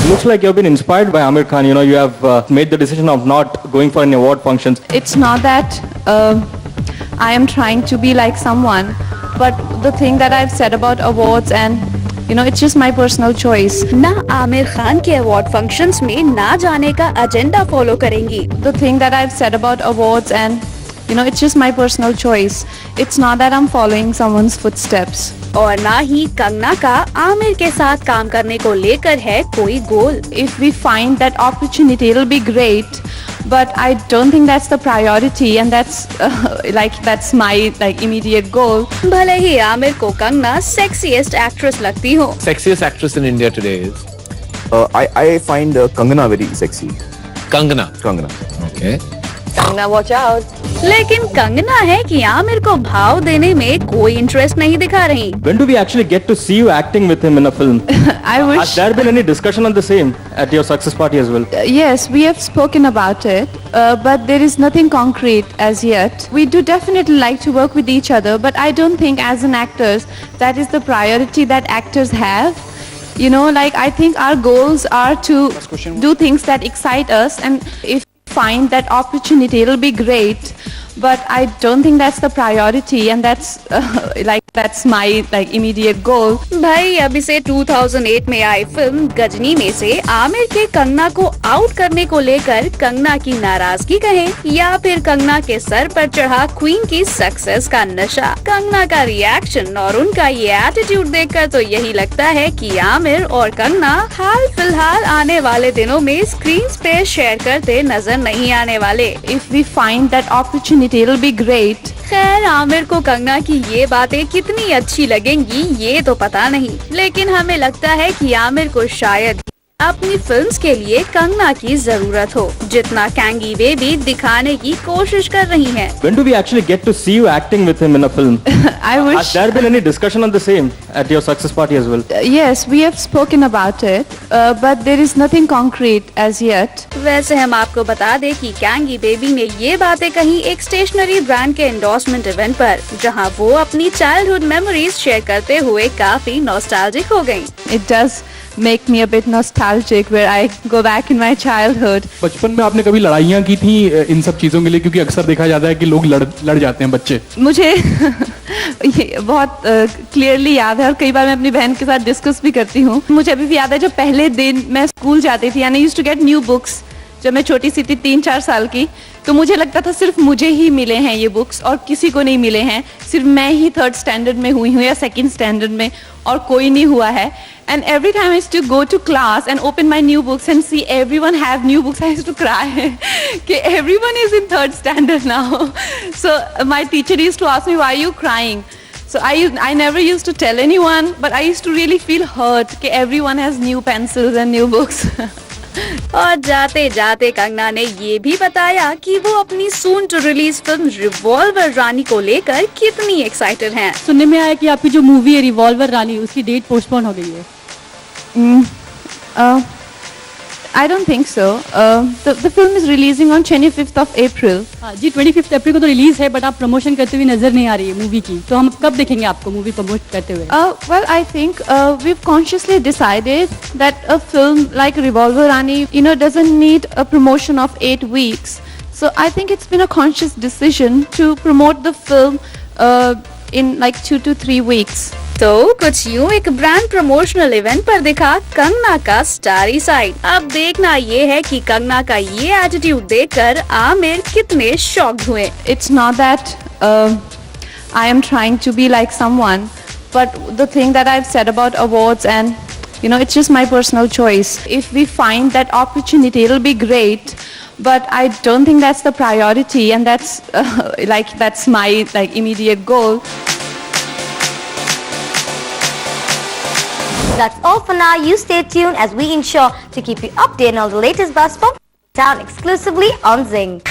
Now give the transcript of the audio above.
Looks like you've been inspired by Amir Khan. You know, you have made the decision of not going for any award functions. It's not that I am trying to be like someone, but the thing that I've said about awards and it's just my personal choice. ना आमिर खान के award functions में ना जाने का agenda follow करेंगी. The thing that I've said about awards and it's just my personal choice. It's not that I'm following someone's footsteps. और ना ही कंगना का आमिर के साथ काम करने को लेकर है कोई गोल. If we find that opportunity, it'll be great. But I don't think that's the priority, and that's my immediate goal. भले ही आमिर को कंगना सेक्सीएस्ट एक्ट्रेस लगती हो. Sexiest actress in India today is? I find Kangana very sexy. Kangana. Okay. Kangna, watch out. लेकिन कंगना है कि आमिर को भाव देने में कोई इंटरेस्ट नहीं दिखा रही. When do we actually get to see you acting with him in a film? I wish. Has there been any discussion on the same at your success party as well? Yes, we have spoken about it, but there is nothing concrete as yet. We do definitely like to work with each other, but I don't think as an actors that is the priority that actors have. I think our goals are to do things that excite us, and if we find that opportunity, it'll be great. But I don't think that's the priority, and that's my immediate goal. भाई अभी से 2008 में आई film Ghazni में से आमिर के कंगना को out करने को लेकर कंगना की नाराजगी कहें या फिर कंगना के सर पर चढ़ा क्वीन की सक्सेस का नशा. कंगना का रिएक्शन और उनका ये एटीट्यूड देखकर तो यही लगता है कि आमिर और कंगना हाल फिलहाल आने वाले दिनों में स्क्रीन पे शेयर करते नजर नहीं आने वाले. If we find that opportunity, it'll be great. खैर आमिर को कंगना की ये बातें कितनी अच्छी लगेंगी ये तो पता नहीं, लेकिन हमें लगता है कि आमिर को शायद अपनी फिल्म्स के लिए कंगना की जरूरत हो, जितना कैंगी बेबी दिखाने की कोशिश कर रही हैं. When do we actually get to see you acting with him in a film? I wish. Has there been any discussion on the same at your success party as well? Yes, we have spoken about it, but there is nothing concrete as yet. वैसे हम आपको बता दें कि कैंगी baby ने ये बातें कही एक स्टेशनरी ब्रांड के एंडोर्समेंट इवेंट पर, जहां वो अपनी चाइल्डहुड मेमोरीज शेयर करते हुए काफी नॉस्टैल्जिक हो गयी. It does make me a bit nostalgic where I go back in my childhood. बचपन में आपने कभी लड़ाइयाँ की थी इन सब चीजों के लिए, क्योंकि अक्सर देखा जाता है कि लोग लड़ जाते हैं बच्चे. मुझे ये बहुत क्लियरली याद है और कई बार मैं अपनी बहन के साथ डिस्कस भी करती हूँ. मुझे अभी भी याद है जब पहले दिन मैं स्कूल जाती थी, यानी used to get new books. जब मैं छोटी सी थी 3-4 साल की, तो मुझे लगता था सिर्फ मुझे ही मिले हैं ये बुक्स और किसी को नहीं मिले हैं. सिर्फ मैं ही 3rd स्टैंडर्ड में हुई हूँ या 2nd स्टैंडर्ड में और कोई नहीं हुआ है. And every time I used to go to class and open my new books and see everyone have new books, I used to cry. Okay, everyone is in 3rd standard now. So my teacher used to ask me, why are you crying? So I never used to tell anyone, but I used to really feel hurt. Okay, everyone has new pencils and new books. और जाते जाते कंगना ने ये भी बताया कि वो अपनी soon to release film revolver Rani को लेकर कितनी एक्साइटेड हैं. सुनने में आया कि आपकी जो मूवी है रिवॉल्वर रानी, उसकी डेट पोस्टपोन हो गई है. I don't think so. The film is releasing on 25th of April. जी 25 अप्रैल को तो रिलीज है, बट आप प्रमोशन करते हुए नजर नहीं आ रही है मूवी की, तो हम कब देखेंगे आपको मूवी प्रमोट करते हुए? Well, I think we've consciously decided that a film like Revolver Rani, doesn't need a promotion of 8 weeks. So I think it's been a conscious decision to promote the film in like 2 to 3 weeks. तो कुछ यूं एक brand promotional event पर दिखा कंगना का starry side. अब देखना ये है कि कंगना का ये एटीट्यूड देखकर आमिर कितने शॉक्ड हुए. It's not that I am trying to be like someone, but the thing that I've said about awards and it's just my personal choice. If we find that opportunity, it'll be great. But I don't think that's the priority, and that's my immediate goal. That's all for now. You stay tuned as we ensure to keep you updated on the latest buzz from town exclusively on Zing.